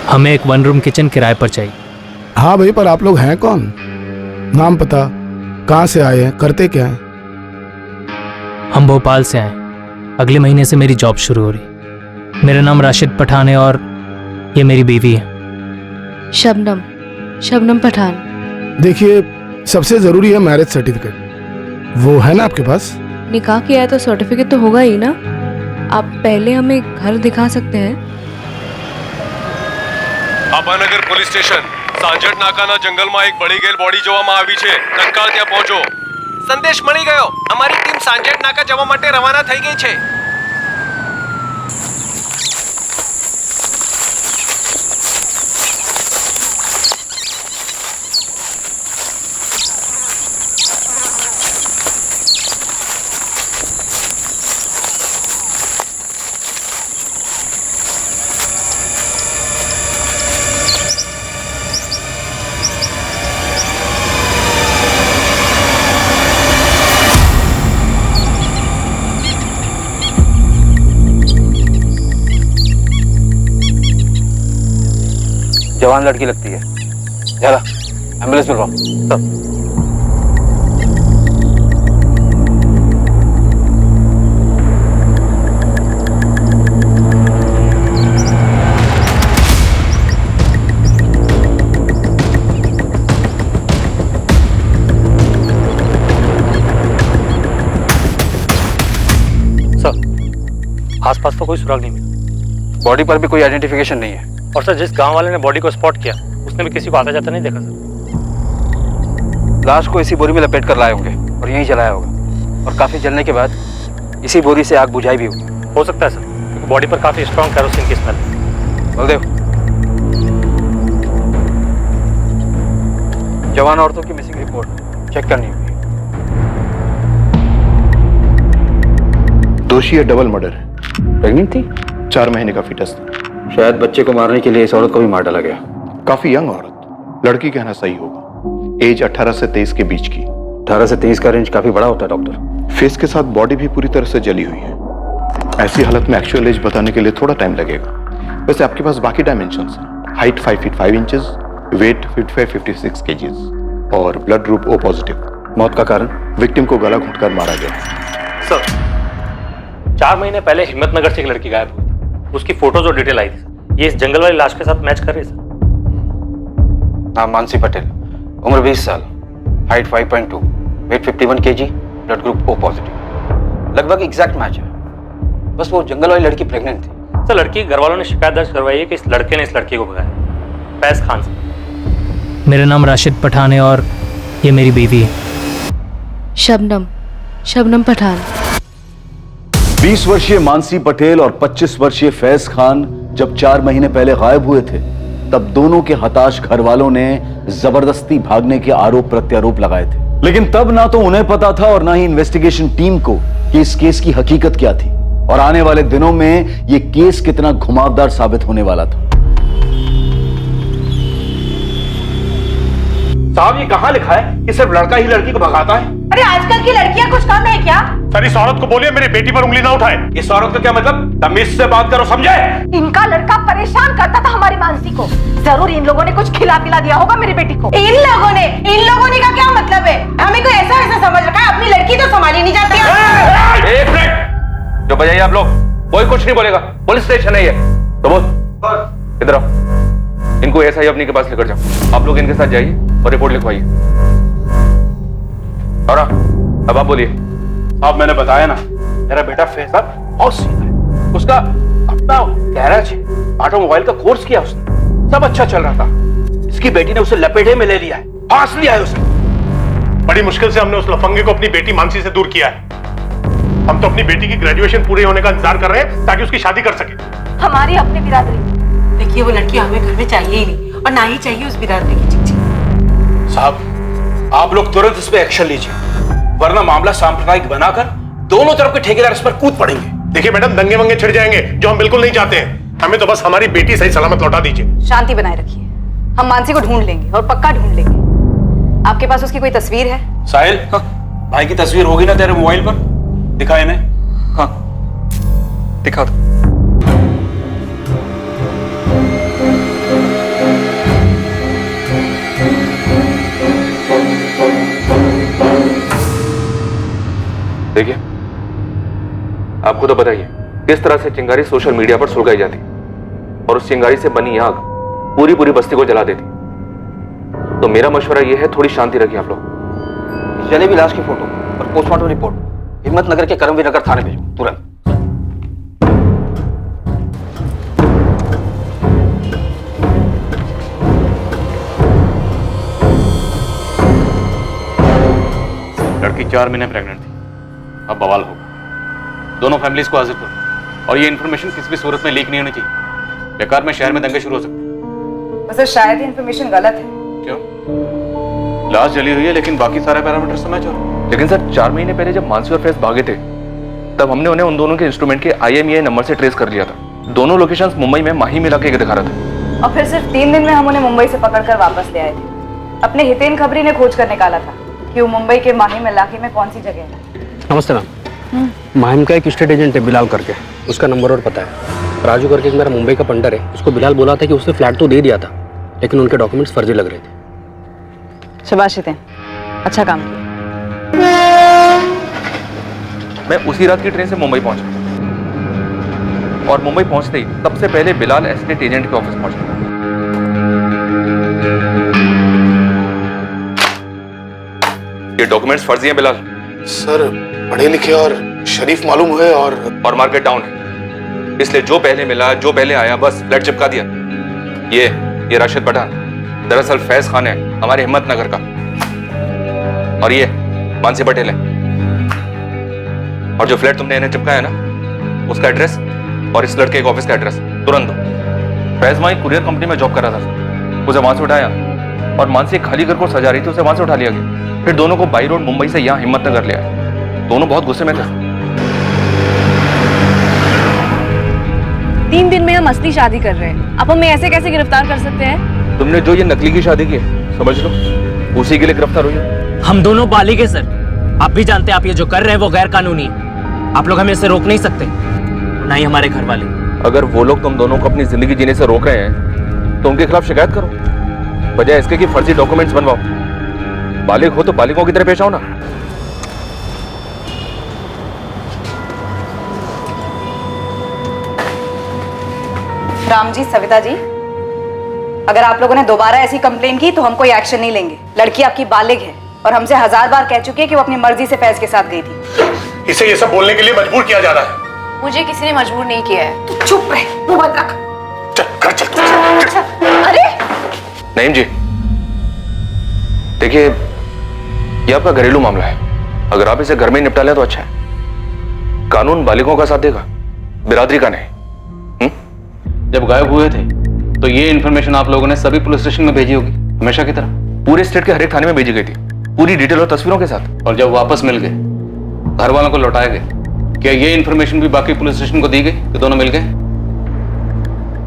हमें एक 1 room kitchen किराए पर चाहिए। हाँ भाई, पर आप लोग हैं कौन? नाम पता, कहाँ से आए हैं, करते क्या हैं? हम भोपाल से आए। अगले महीने से मेरी जॉब शुरू हो रही। मेरा नाम राशिद पठान है और ये मेरी बीवी है। शबनम पठान। देखिए, सबसे ज़रूरी है मैरिज सर्टिफिकेट। वो है ना आपके पास? निकाह किया है तो सर्टिफिकेट तो होगा ही ना। आप पहले हमें घर दिखा सकते हैं? આભાનગર પોલીસ સ્ટેશન સાંજટ નાકાના જંગલમાં એક બળી ગયેલ બોડી જોવામાં આવી છે. તત્કાળ ત્યાં પહોંચો. સંદેશ મળી ગયો. અમારી ટીમ સાંજટ નાકા જવા માટે રવાના થઈ ગઈ છે. जवान लड़की लगती है। चला एम्बुलेंस बुलवाओ सब। सर, आसपास तो कोई सुराग नहीं मिला। बॉडी पर भी कोई आइडेंटिफिकेशन नहीं है। और सर, जिस गांव वाले ने बॉडी को स्पॉट किया उसने भी किसी को आता जाता नहीं देखा सर। लाश को इसी बोरी में लपेट कर लाए होंगे और यहीं जलाया होगा, और काफी जलने के बाद इसी बोरी से आग बुझाई भी होगी। हो सकता है सर, क्योंकि बॉडी पर काफी स्ट्रॉन्ग कैरोसिन की स्मेल है। बलदेव, जवान औरतों की मिसिंग रिपोर्ट चेक करनी होगी। दोषी है डबल मर्डर है। प्रेग्नेंट थी? 4 महीने का फीटस था। शायद बच्चे को मारने के लिए इस औरत को भी मार डाला गया। काफी यंग औरत, लड़की कहना सही होगा। एज 18 से 23 के बीच की। 18 से 23 का रेंज काफी बड़ा होता है डॉक्टर। फेस के साथ बॉडी भी पूरी तरह से जली हुई है। ऐसी हालत में एक्चुअल एज बताने के लिए थोड़ा टाइम लगेगा। वैसे आपके पास बाकी डायमेंशंस हैं। Height 5 feet 5 inches, weight 55-56 KGs और ब्लड ग्रुप O पॉजिटिव। मौत का कारण? विक्टिम को गला घोंटकर मारा गया। सर, 4 महीने पहले हिम्मतनगर से एक लड़की गायब हुई। उसकी फोटोज और डिटेल आई थी सर। ये इस जंगल वाली लाश के साथ मैच कर रही है सर। नाम मानसी पटेल, उम्र 20 साल, height 5.2, weight 51 KG, blood group O positive. लगभग एग्जैक्ट मैच है। बस वो जंगल वाली लड़की प्रेग्नेंट थी। सर, लड़की के घर वालों ने शिकायत दर्ज करवाई है कि इस लड़के ने इस लड़की को भगाया। फैज खान से। मेरा नाम राशिद पठान है और ये मेरी बीवी है। शबनम पठान। 20 वर्षीय मानसी पटेल और 25 वर्षीय फैज खान जब 4 महीने पहले गायब हुए थे, तब दोनों के हताश घर वालों ने जबरदस्ती भागने के आरोप प्रत्यारोप लगाए थे। लेकिन तब ना तो उन्हें पता था और ना ही इन्वेस्टिगेशन टीम को कि इस केस की हकीकत क्या थी और आने वाले दिनों में यह केस कितना घुमावदार साबित होने वाला था। साहब, ये कहाँ लिखा है कि सिर्फ लड़का ही लड़की को भगाता है? अरे आजकल की लड़कियां कुछ कम है क्या? सर, इस औरत को बोलिए मेरी बेटी पर उंगली ना उठाए। इस औरत का क्या मतलब? तमीज से बात करो, समझे? इनका लड़का परेशान करता था हमारी मानसी को। जरूर इन लोगों ने कुछ खिला पिला दिया होगा मेरी बेटी को। इन लोगों ने का क्या मतलब है? हमें कोई ऐसा समझ रखा है, अपनी लड़की तो संभाली नहीं जाती है। एक मिनट, जो बजाइए आप लोग, कोई कुछ नहीं बोलेगा। पुलिस स्टेशन है ये। तो बोल, इधर आओ। इनको SI अपनी के पास लेकर जाओ। आप लोग इनके साथ जाइए और रिपोर्ट लिखवाइए। और अब आप बोलिए। अब मैंने बताया ना, मेरा बेटा फैजल बहुत सीधा है। उसका अपना गैराज है, ऑटोमोबाइल का कोर्स किया उसने, सब अच्छा चल रहा था। इसकी बेटी ने उसे लपेटे में ले लिया है, फांस लिया है उसे। बड़ी मुश्किल से हमने उस लफंगे को अपनी बेटी मानसी से दूर किया है। हम तो अपनी बेटी की ग्रेजुएशन पूरे होने का इंतजार कर रहे हैं ताकि उसकी शादी कर सके। हमारी अपनी बिरादरी। देखिए, वो लड़की हमें घर में चाहिए ही नहीं, और ना ही चाहिए उस बिरादरी की चिट्ठी। साहब, आप लोग तुरंत इस पे एक्शन लीजिए, वरना मामला सांप्रदायिक बनाकर दोनों तरफ के ठेकेदार इस पर कूद पड़ेंगे। देखिए मैडम, दंगे वंगे छिड़ जाएंगे, जो हम बिल्कुल नहीं चाहते हैं। हमें तो बस हमारी बेटी सही सलामत लौटा दीजिए। शांति बनाए रखिए, हम मानसी को ढूंढ लेंगे और पक्का ढूंढ लेंगे। आपके पास उसकी कोई तस्वीर है? साहिल, भाई की तस्वीर होगी ना तेरे मोबाइल पर? दिखा इन्हें। हाँ, दिखा दो। देखिए, आपको तो बताइए किस तरह से चिंगारी सोशल मीडिया पर सुलगाई जाती और उस चिंगारी से बनी आग पूरी पूरी बस्ती को जला देती। तो मेरा मशवरा यह है, थोड़ी शांति रखिए आप लोग। जले भी लाश की फोटो और पोस्टमार्टम रिपोर्ट हिम्मतनगर के करमवीर नगर थाने भेजो तुरंत। लड़की 4 महीने प्रेग्नेंट थी, अब बवाल होगा। दोनों फैमिलीज को हाजिर करो और ये इन्फॉर्मेशन किसी भी सूरत में लीक नहीं होनी चाहिए। बेकार में शहर में दंगे शुरू हो सकते हैं। वैसे शायद ये इन्फॉर्मेशन गलत है। क्यों? लाश जली हुई है लेकिन बाकी सारे पैरामीटर तो मैच हो रहे हैं। लेकिन सर, 4 महीने पहले जब मानसी और फैज भागे थे तब हमने उन्हें उन दोनों के इंस्ट्रूमेंट के IMEI नंबर से ट्रेस कर लिया था। दोनों लोकेशंस मुंबई में माही में इलाके के दिखा रहा था। और फिर सिर्फ 3 दिन में हम उन्हें मुंबई से पकड़कर वापस ले आए थे। अपने हितेन खबरी ने खोज कर निकाला था कि वो मुंबई के माहिम इलाके में कौन सी जगह है। नमस्ते मैम। माहिम का एक स्टेट एजेंट है बिलाल करके, उसका नंबर और पता है। राजू करके एक मेरा मुंबई का पंडर है, उसको बिलाल बोला था कि उसने फ्लैट तो दे दिया था लेकिन उनके डॉक्यूमेंट्स फर्जी लग रहे थे। शाबाश हितेन, अच्छा काम किया। मैं उसी रात की ट्रेन से मुंबई पहुंचा और मुंबई पहुंचते ही सबसे पहले बिलाल एस्टेट एजेंट के ऑफिस पहुंचा। ये डॉक्यूमेंट्स फर्जी हैं बिलाल। सर, पढ़े लिखे और शरीफ मालूम हुए और मार्केट डाउन है, इसलिए जो पहले मिला, जो पहले आया, बस फ्लैट चिपका दिया। ये राशिद पठान दरअसल फैज खान है, हमारे हिम्मतनगर का, और ये मानसी पटेल है। और जो फ्लैट तुमने इन्हें चिपकाया ना, उसका एड्रेस और इस लड़के के ऑफिस का एड्रेस तुरंत दो। फैज वहीं कुरियर कंपनी में जॉब कर रहा था, उसे वहां से उठाया और मानसी खाली घर को सजा रही थी, उसे वहां से उठा लिया गया। फिर दोनों को बाई रोड मुंबई से यहाँ हिम्मतनगर ले आए। दोनों बहुत गुस्से में थे। 3 दिन में हम असली शादी कर रहे हैं, आप हमें ऐसे कैसे गिरफ्तार कर सकते हैं? तुमने जो ये नकली की शादी की है, समझ लो उसी के लिए गिरफ्तार हुई है। हम दोनों बालिग हैं सर, आप भी जानते हैं आप ये जो कर रहे हैं वो गैर कानूनी है। आप लोग हमें इससे रोक नहीं सकते, ना ही हमारे घर वाले। अगर वो लोग तुम दोनों को अपनी जिंदगी जीने से रोक रहे हैं तो उनके खिलाफ शिकायत करो, बजाय इसके कि फर्जी डॉक्यूमेंट्स बनवाओ। बालिग हो तो बालिगों की तरह पेश आओ ना। राम जी, सविता जी, अगर आप लोगों ने दोबारा ऐसी कंप्लेन की तो हम कोई एक्शन नहीं लेंगे। लड़की आपकी बालिग है और हमसे 1000 बार कह चुकी है कि वो अपनी मर्जी से फैज के साथ गई थी। इसे ये सब बोलने के लिए मजबूर किया जा रहा है। मुझे किसी ने मजबूर नहीं किया है। तू चुप रहे, मुंह बंद रख। चल, घर चल। अरे नईम जी, देखिए ये आपका घरेलू मामला है, अगर आप इसे घर में निपटा लें तो अच्छा है। कानून बालिगों का साथ देगा, बिरादरी का नहीं। जब गायब हुए थे तो ये इन्फॉर्मेशन आप लोगों ने सभी पुलिस स्टेशन में भेजी होगी, हमेशा की तरह। पूरे स्टेट के हर एक थाने में भेजी गई थी, पूरी डिटेल और तस्वीरों के साथ। और जब वापस मिल गए, घर वालों को लौटाए गए, क्या ये इन्फॉर्मेशन भी बाकी पुलिस स्टेशन को दी गई कि दोनों मिल गए?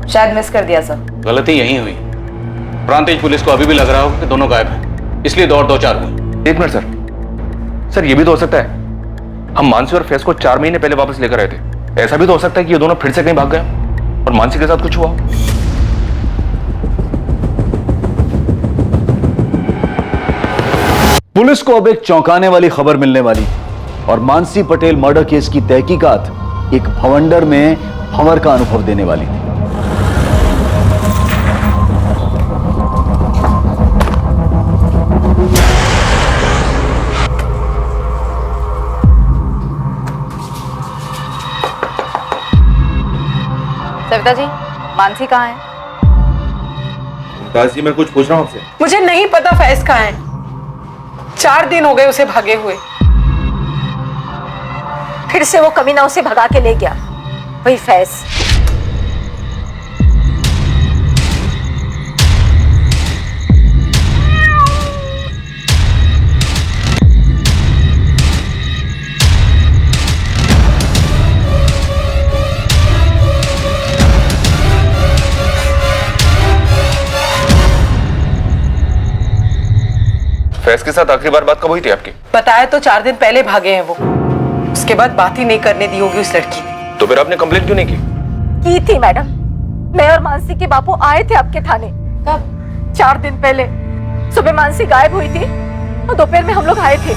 शायद मिस कर दिया सर। गलती यही हुई। प्रांतीय पुलिस को अभी भी लग रहा हो कि दोनों गायब हैं, इसलिए दौड़ 2-4 हुई। 1 मिनट सर, ये भी तो हो सकता है हम मानसी और फैज को 4 महीने पहले वापस लेकर आए थे। ऐसा भी तो हो सकता है कि ये दोनों फिर से कहीं भाग गए और मानसी के साथ कुछ हुआ। पुलिस को अब एक चौंकाने वाली खबर मिलने वाली थी और मानसी पटेल मर्डर केस की तहकीकात एक भवंडर में भंवर का अनुभव देने वाली थी। सविता जी, मानसी कहाँ है? दास जी, मैं कुछ पूछ रहा हूँ आपसे। मुझे नहीं पता फैज कहाँ है। 4 दिन हो गए उसे भागे हुए। फिर से वो कमीना उसे भगा के ले गया, वही फैज। फैज के साथ आखिरी बार बात कब हुई थी आपकी? बताया तो 4 दिन पहले भागे हैं वो। उसके बाद बात ही नहीं करने दी होगी उस लड़की ने। तो फिर आपने कंप्लेंट क्यों नहीं की? की थी मैडम, मैं और मानसी के बापू आए थे आपके थाने। कब? 4 दिन पहले। सुबह मानसी गायब हुई थी और दोपहर में हम लोग आए थे।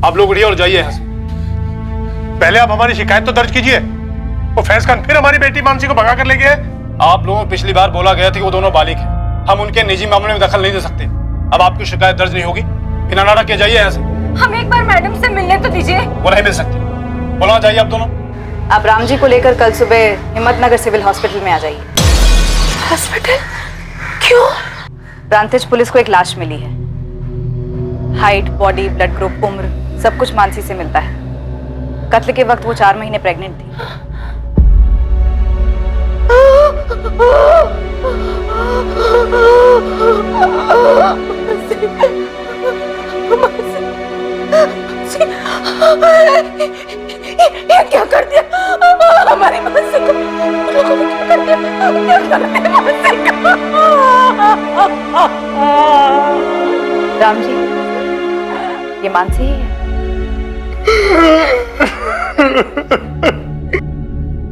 आप लोग उठिए और जाइए यहाँ से। पहले आप हमारी शिकायत तो दर्ज कीजिए। वो फैज खान फिर हमारी बेटी मानसी को भगा कर ले गए। आप लोगों को पिछली बार बोला गया था कि वो दोनों बालिग हैं, हम उनके निजी मामले में दखल नहीं दे सकते। अब आपकी शिकायत दर्ज नहीं होगी, बिना नाटक के जाइए यहाँ से। हम एक बार मैडम से मिलने तो दीजिए। वो नहीं मिल सकती, बोला जाइए आप दोनों। आप राम जी को लेकर कल सुबह हिम्मतनगर सिविल हॉस्पिटल में आ जाइए। हॉस्पिटल? क्यों? प्रांतिज पुलिस को एक लाश मिली है। हाइट, बॉडी, ब्लड ग्रुप, उम्र सब कुछ मानसी से मिलता है। कत्ल के वक्त वो 4 महीने प्रेग्नेंट थी। ये क्या कर दिया हमारी मानसी को? लोगों ने क्या कर दिया? क्या कर दिया मानसी को? राम जी, ये मानसी ही है।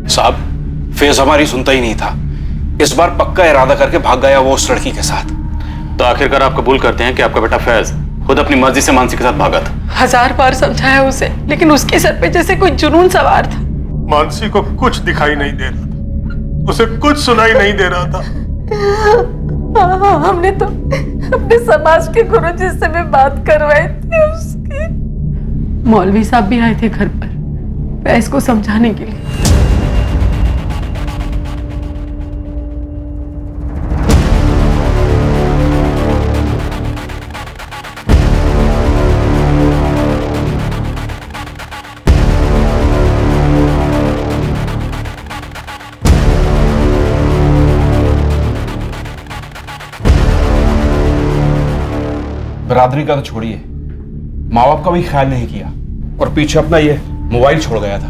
साहब, फेज हमारी सुनता ही नहीं था। इस बार पक्का इरादा करके भाग गया वो उस लड़की के साथ। तो आखिरकार आप कबूल करते हैं कि आपका बेटा फैज खुद अपनी मर्जी से मानसी के साथ भागा था? 1000 बार समझाया उसे, लेकिन उसके सर पे जैसे कोई जुनून सवार था। मानसी को कुछ दिखाई नहीं दे रहा था, उसे कुछ सुनाई नहीं दे रहा था। हमने तो अपने समाज के गुरुजी से भी बात करवाई थी उसकी। मौलवी साहब भी आए थे घर पर फैज को समझाने के लिए। बिरादरी का तो छोड़िए, माँ बाप का भी ख्याल नहीं किया और पीछे अपना ये मोबाइल छोड़ गया था।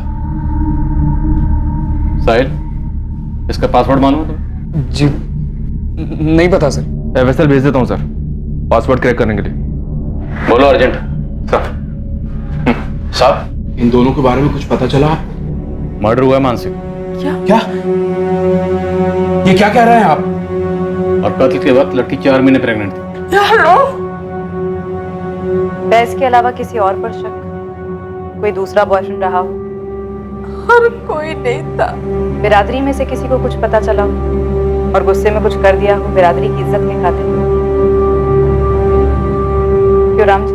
साहिल, इसका पासवर्ड मालूम है तुम्हें? जी नहीं पता सर। एफएसएल भेज देता हूँ सर, पासवर्ड क्रैक करने के लिए। बोलो अर्जेंट। सर। साहब, इन दोनों के बारे में कुछ पता चला? मर्डर हुआ है मानसी। क्या? ये क्या कह रहे हैं आप? और कत्ल के वक्त लड़की 4 महीने प्रेग्नेंट थी। फैज के अलावा किसी और पर शक? कोई दूसरा बॉयफ्रेंड रहा हो? और कोई नहीं था। बिरादरी में से किसी को कुछ पता चला हो और गुस्से में कुछ कर दिया हो बिरादरी की इज्जत के खातिर? क्यों राम जी?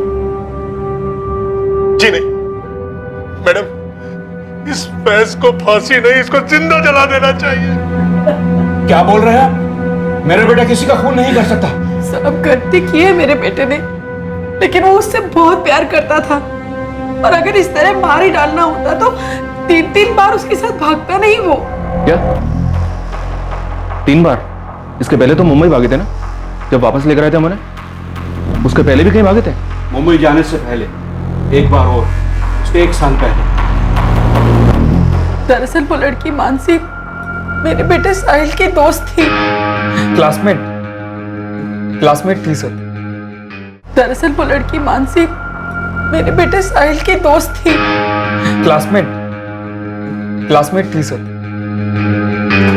जी नहीं मैडम, इस फैज को फांसी नहीं, इसको जिंदा जला देना चाहिए। क्या बोल रहे हैं आप? मेरा बेटा किसी का खून नहीं कर सकता। सब गलती की है मेरे बेटे ने, लेकिन वो उससे बहुत प्यार करता था और अगर इस तरह मार ही डालना होता तो 3 बार उसके साथ भागता नहीं वो। क्या 3 बार? इसके पहले तो मुंबई भागे थे ना, जब वापस लेकर आए थे हमारे। उसके पहले भी कहीं भागे थे? मुंबई जाने से पहले एक बार और, उसके 1 साल पहले। दरअसल वो लड़की मानसी मेरे बेटे साहिल की दोस्त थी। क्लासमेट थी सर। दरअसल वो लड़की मानसी मेरे बेटे साहिल की दोस्त थी। क्लासमेट थी sir.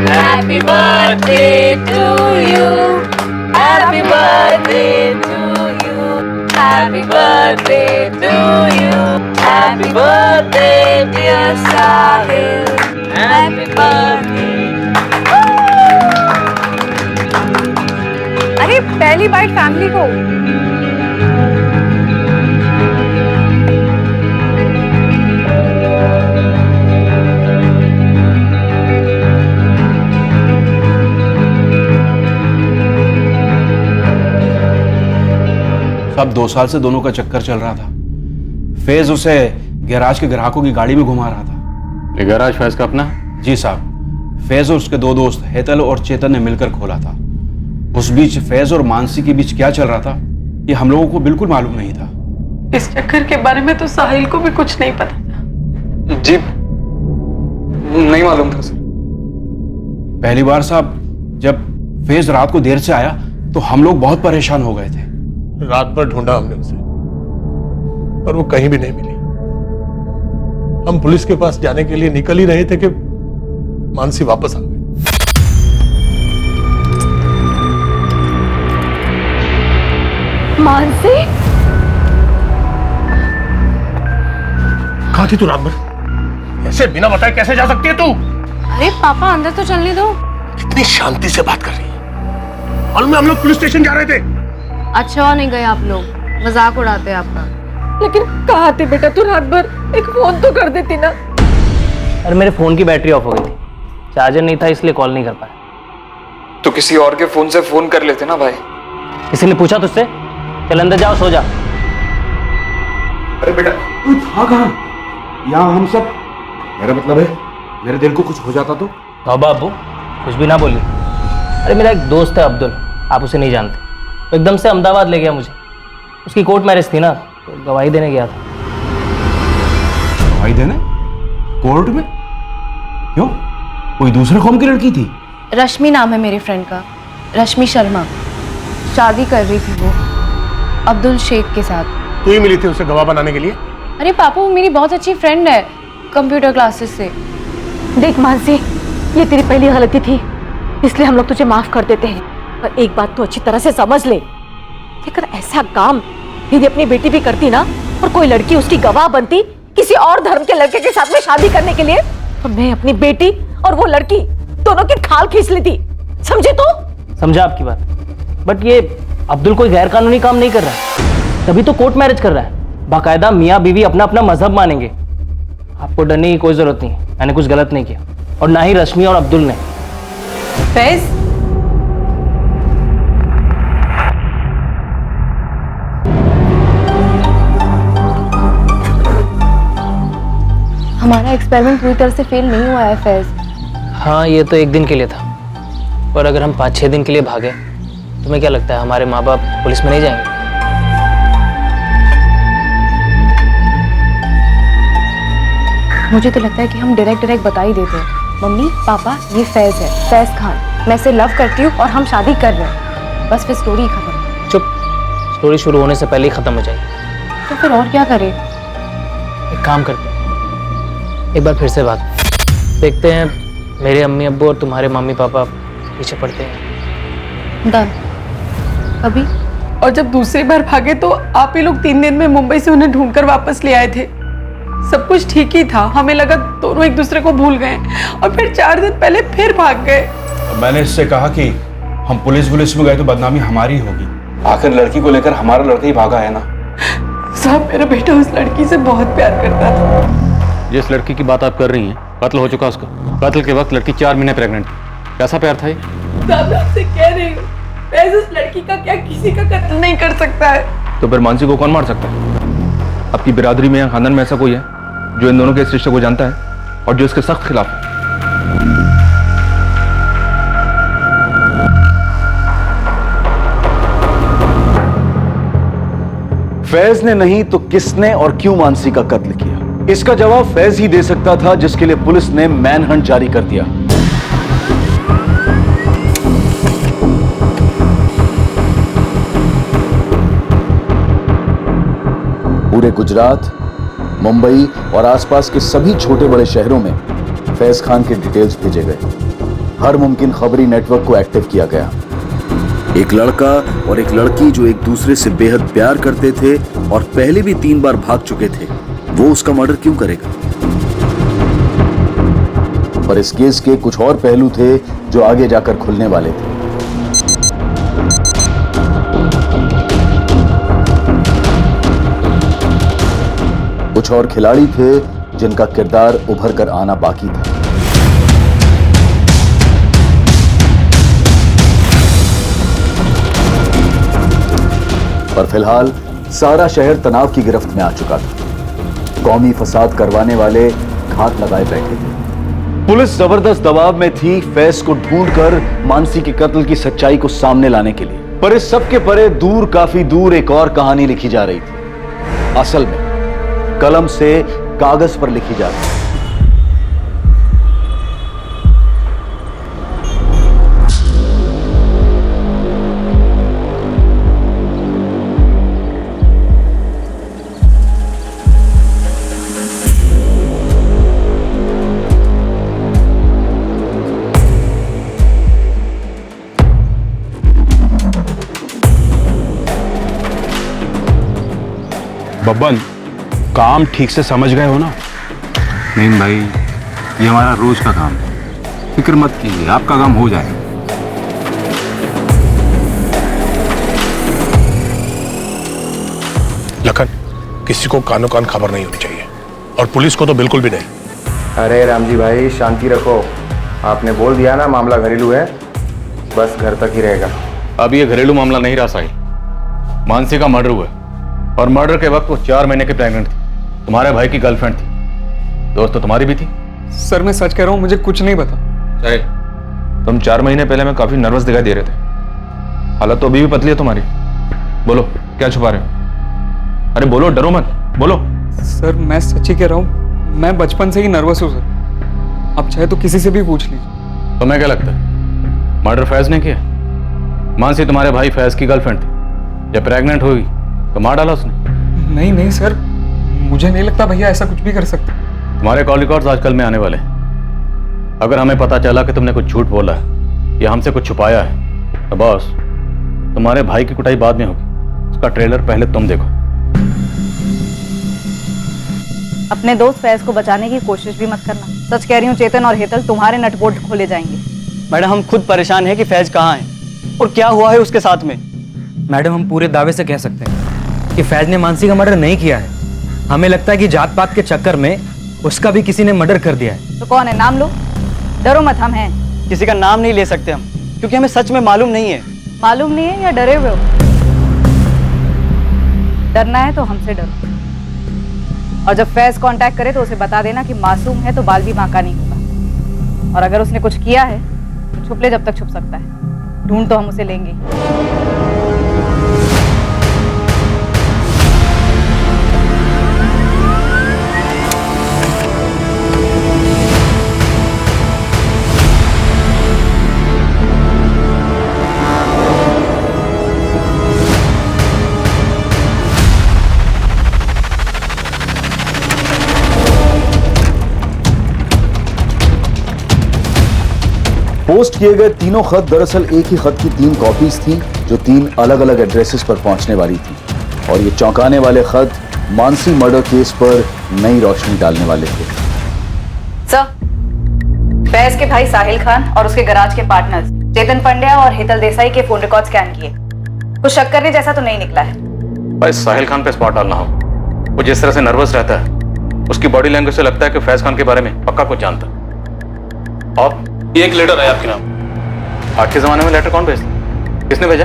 Happy birthday to you. Happy birthday to you. Happy birthday to you. Happy birthday dear Sahil. Happy birthday. अरे पहली बाइट फैमिली को। अब 2 साल से दोनों का चक्कर चल रहा था। फैज उसे गैराज के ग्राहकों की गाड़ी में घुमा रहा था। ये गैराज फैज का अपना? जी साहब, फैज और उसके 2 दोस्त हेतल और चेतन ने मिलकर खोला था। उस बीच फैज और मानसी के बीच क्या चल रहा था ये हम लोगों को बिल्कुल मालूम नहीं था। इस चक्कर के बारे में तो साहिल को भी कुछ नहीं पता था। जी नहीं मालूम था सर। पहली बार साहब जब फैज रात को देर से आया तो हम लोग बहुत परेशान हो गए थे। रात भर ढूंढा हमने उसे, पर वो कहीं भी नहीं मिली। हम पुलिस के पास जाने के लिए निकल ही रहे थे कि मानसी वापस आ गई। मानसी? कहाँ थी तू रात भर? ऐसे बिना बताए कैसे जा सकती है तू? अरे पापा अंदर तो चलने दो। कितनी शांति से बात कर रही है। मालूम है हम लोग पुलिस स्टेशन जा रहे थे। अच्छा नहीं गए आप लोग, मजाक उड़ाते हैं आपका। लेकिन कहाँ थे बेटा तू रात भर? एक फोन तो कर देती ना। अरे मेरे फोन की बैटरी ऑफ हो गई थी, चार्जर नहीं था इसलिए कॉल नहीं कर पाया। तो किसी और के फोन से फोन कर लेते ना भाई। किसी ने पूछा तुझसे? चल अंदर जाओ, सो जा। अरे बेटा तू था कहाँ? यहाँ हम सब, मेरा मतलब है मेरे दिल को कुछ हो जाता तो? बाबा अब्बू कुछ भी ना बोली। अरे मेरा एक दोस्त है अब्दुल, आप उसे नहीं जानते, तो एकदम से अहमदाबाद ले गया मुझे। उसकी कोर्ट मैरिज थी ना, तो गवाही देने गया था। गवाही देने? कोर्ट में? क्यों? कोई दूसरे कौम की लड़की थी? रश्मि नाम है मेरी फ्रेंड का, रश्मि शर्मा। शादी कर रही थी वो अब्दुल शेख के साथ। तू ही मिली थी उसे गवाह बनाने के लिए? अरे पापा वो मेरी बहुत अच्छी फ्रेंड है कंप्यूटर क्लासेस से। देख मानसी, ये तेरी पहली गलती थी, इसलिए हम लोग तुझे माफ कर देते हैं। पर एक बात तो अच्छी तरह से समझ ले, अगर ऐसा काम दीदी अपनी बेटी भी करती ना, और कोई लड़की उसकी गवाह बनती किसी और धर्म के लड़के के साथ में शादी करने के लिए, तो मैं अपनी बेटी और वो लड़की दोनों की खाल खींच लेती। समझे तो? समझा आपकी बात, बट ये अब्दुल कोई गैर कानूनी काम नहीं कर रहा है, तभी तो कोर्ट मैरिज कर रहा है। बाकायदा मियाँ बीवी अपना अपना मजहब मानेंगे। आपको डरने की कोई जरूरत नहीं, मैंने कुछ गलत नहीं किया, और ना ही रश्मि और अब्दुल ने। फैज, हमारा एक्सपेरिमेंट पूरी तरह से फेल नहीं हुआ है फैज। हाँ ये तो एक दिन के लिए था, पर अगर हम 5-6 दिन के लिए भागे, तुम्हें क्या लगता है हमारे माँ बाप पुलिस में नहीं जाएंगे? मुझे तो लगता है कि हम डायरेक्ट बता ही देते हैं, मम्मी पापा ये फैज है, फैज खान, मैं इसे लव करती हूँ और हम शादी कर रहे हैं, बस फिर स्टोरी खत्म। चुप, स्टोरी शुरू होने से पहले ही खत्म हो जाएगी। तो फिर और क्या करें? एक काम करते हैं, एक बार फिर से बात देखते हैं, मेरे अम्मी अब्बू और तुम्हारे मम्मी पापा पीछे पड़ते हैं। डन। अभी? और जब दूसरी बार भागे तो आप ही लोग 3 दिन में मुंबई से उन्हें ढूंढकर वापस ले आए थे। सब कुछ ठीक ही था, हमें लगा दोनों एक दूसरे को भूल गए, और फिर 4 दिन पहले फिर भाग गए। मैंने इससे कहा कि हम पुलिस में गए तो बदनामी हमारी होगी। आखिर लड़की को लेकर हमारा लड़का ही भागा है ना। साहब मेरा बेटा उस लड़की से बहुत प्यार करता था। जिस लड़की की बात आप कर रही हैं, कत्ल हो चुका उसका। कत्ल के वक्त लड़की 4 महीने प्रेग्नेंट थी। कैसा प्यार था ये? साहब मैं आपसे कह रही हूँ, फैज उस लड़की का क्या किसी का कत्ल नहीं कर सकता है। तो फिर मानसी को कौन मार सकता है? आपकी बिरादरी में या खानदान में ऐसा कोई है जो इन दोनों के इस रिश्ते को जानता है और जो इसके सख्त खिलाफ है? फैज ने नहीं तो किसने और क्यों मानसी का कत्ल किया? इसका जवाब फैज ही दे सकता था, जिसके लिए पुलिस ने मैनहंट जारी कर दिया। पूरे गुजरात, मुंबई और आसपास के सभी छोटे बड़े शहरों में फैज खान के डिटेल्स भेजे गए। हर मुमकिन खबरी नेटवर्क को एक्टिव किया गया। एक लड़का और एक लड़की जो एक दूसरे से बेहद प्यार करते थे और पहले भी 3 बार भाग चुके थे, वो उसका मर्डर क्यों करेगा? पर इस केस के कुछ और पहलू थे जो आगे जाकर खुलने वाले थे। कुछ और खिलाड़ी थे जिनका किरदार उभर कर आना बाकी था। पर फिलहाल सारा शहर तनाव की गिरफ्त में आ चुका था। कौमी फसाद करवाने वाले घात लगाए बैठे थे। पुलिस जबरदस्त दबाव में थी फैज को ढूंढकर मानसी के कत्ल की सच्चाई को सामने लाने के लिए। पर इस सब के परे दूर, काफी दूर एक और कहानी लिखी जा रही थी। असल में कलम से कागज पर लिखी जा रही थी। बब्बन, काम ठीक से समझ गए हो ना? नहीं भाई, ये हमारा रोज का काम है, फिक्र मत कीजिए, आपका काम हो जाएगा। लखन, किसी को कानो कान खबर नहीं होनी चाहिए, और पुलिस को तो बिल्कुल भी नहीं। अरे रामजी भाई शांति रखो, आपने बोल दिया ना मामला घरेलू है, बस घर तक ही रहेगा। अब ये घरेलू मामला नहीं रहा साहिल, मानसी का मर्डर हुआ और मर्डर के वक्त वो 4 महीने की प्रेग्नेंट थी, तुम्हारे भाई की गर्लफ्रेंड थी, दोस्त तो तुम्हारी भी थी। सर मैं सच कह रहा हूँ, मुझे कुछ नहीं पता। साहिल, तुम 4 महीने पहले में काफी नर्वस दिखाई दे रहे थे, हालत तो अभी भी पतली है तुम्हारी, बोलो क्या छुपा रहे हो? अरे बोलो, डरो मत, बोलो। सर मैं सच ही कह रहा हूँ, मैं बचपन से ही नर्वस हूँ सर, आप चाहे तो किसी से भी पूछ लीजिए। तुम्हें क्या लगता है मर्डर फैज ने किया? मानसी तुम्हारे भाई फैज की गर्लफ्रेंड थी, जब प्रेग्नेंट हुई तो मार डाला उसने। नहीं नहीं सर, मुझे नहीं लगता भैया ऐसा कुछ भी कर सकते। तुम्हारे कॉल रिकॉर्ड्स आजकल में आने वाले हैं, अगर हमें पता चला कि तुमने कुछ झूठ बोला है या हमसे कुछ छुपाया है तो बॉस तुम्हारे भाई की कुटाई बाद में होगी, उसका ट्रेलर पहले तुम देखो। अपने दोस्त फैज को बचाने की कोशिश भी मत करना, सच कह रही हूँ चेतन और हेतल तुम्हारे नटबोल्ट खोले जाएंगे। मैडम हम खुद परेशान हैं कि फैज कहाँ है और क्या हुआ है उसके साथ में। मैडम हम पूरे दावे से कह सकते हैं कि फैज ने मानसी का मर्डर नहीं किया है, हमें लगता है कि जात पात के चक्कर में उसका भी किसी ने मर्डर कर दिया है। तो कौन है, नाम लो। डरो मत, हम हैं। किसी का नाम नहीं ले सकते हम, क्योंकि हमें सच में मालूम नहीं है। मालूम नहीं है या डरे हुए हो? डरना है तो हमसे डरो, और जब फैज कांटेक्ट करे तो उसे बता देना कि मासूम है तो बाल भी बांका नहीं होगा, और अगर उसने कुछ किया है तो छुप ले जब तक छुप सकता है, ढूंढ तो हम उसे लेंगे। पोस्ट किए गए तीनों खत दरअसल एक ही खत की 3 कॉपीज थी जो 3 अलग अलग एड्रेसेस पर पहुंचने वाली थी, और ये चौंकाने वाले खत मानसी मर्डर केस पर नई रोशनी डालने वाले थे। सर, फैज के भाई साहिल खान और उसके गराज के पार्टनर्स चेतन पंड्या और हेतल देसाई के फोन रिकॉर्ड स्कैन किए, कुछ शक करने जैसा तो नहीं निकला है। भाई साहिल खान पे स्पॉट डालना हो, वो जिस तरह से नर्वस रहता है उसकी बॉडी लैंग्वेज से लगता है कि फैज खान के बारे में पक्का कुछ जानता है। और ये एक लेटर है आपके नाम। आज के जमाने में लेटर कौन भेजता, किसने भेजा?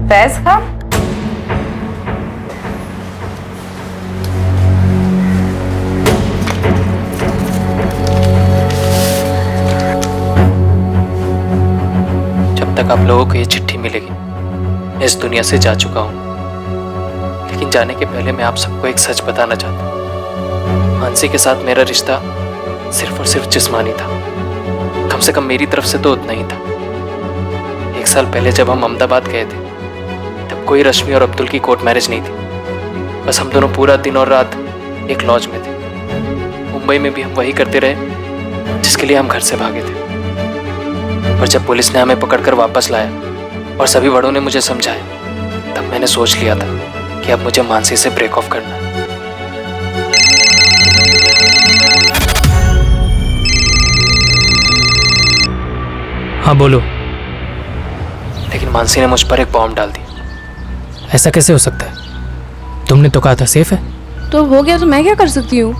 फैज खान? जब तक आप लोगों को ये चिट्ठी मिलेगी मैं इस दुनिया से जा चुका हूँ, लेकिन जाने के पहले मैं आप सबको एक सच बताना चाहता हूँ। मानसी के साथ मेरा रिश्ता सिर्फ और सिर्फ जिस्मानी था, कम से कम मेरी तरफ से तो उतना ही था। 1 साल पहले जब हम अहमदाबाद गए थे तब कोई रश्मि और अब्दुल की कोर्ट मैरिज नहीं थी, बस हम दोनों पूरा दिन और रात एक लॉज में थे। मुंबई में भी हम वही करते रहे जिसके लिए हम घर से भागे थे, पर जब पुलिस ने हमें पकड़कर वापस लाया और सभी बड़ों ने मुझे समझाया, तब मैंने सोच लिया था कि अब मुझे मानसी से ब्रेक ऑफ करना है। हाँ बोलो। लेकिन मानसी ने मुझ पर एक बॉम्ब डाल दी। ऐसा कैसे हो सकता है? तुमने तो कहा था सेफ है। तो हो गया तो मैं क्या कर सकती हूँ?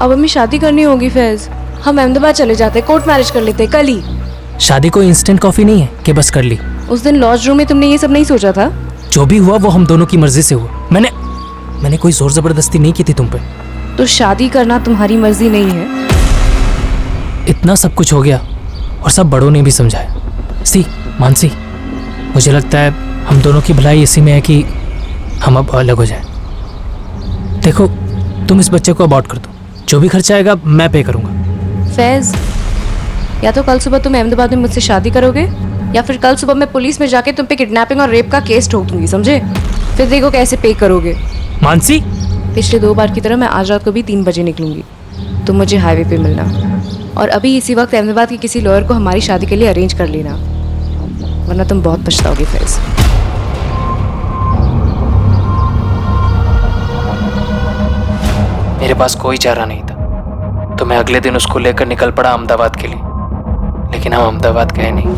अब हमें शादी करनी होगी फैज, हम अहमदाबाद चले जाते, कोर्ट मैरिज कर लेते कल ही। शादी कोई इंस्टेंट कॉफी नहीं है कि बस कर ली। उस दिन लॉज रूम में तुमने ये सब नहीं सोचा था? जो भी हुआ वो हम दोनों की मर्जी से हुआ। मैंने कोई जोर जबरदस्ती नहीं की थी तुम पे। तो शादी करना तुम्हारी मर्जी नहीं है? इतना सब कुछ हो गया और सब बड़ों ने भी समझाया। सी मानसी, मुझे लगता है हम दोनों की भलाई इसी में है कि हम अब अलग हो जाएं। देखो तुम इस बच्चे को अबॉर्ट कर दो, जो भी खर्चा आएगा मैं पे करूंगा। फैज, या तो कल सुबह तुम अहमदाबाद में मुझसे शादी करोगे या फिर कल सुबह मैं पुलिस में जाके तुम पे किडनैपिंग और रेप का केस ठोक दूंगी, समझे? फिर देखो कैसे पे करोगे। मानसी, पिछले 2 बार की तरह मैं आज रात को भी 3 बजे निकलूंगी, तुम मुझे हाईवे पे मिलना, और अभी इसी वक्त अहमदाबाद के किसी लॉयर को हमारी शादी के लिए अरेंज कर लेना, वरना तुम बहुत पछताओगे फैज। मेरे पास कोई चारा नहीं था, तो मैं अगले दिन उसको लेकर निकल पड़ा अहमदाबाद के लिए। लेकिन हम अहमदाबाद गए नहीं।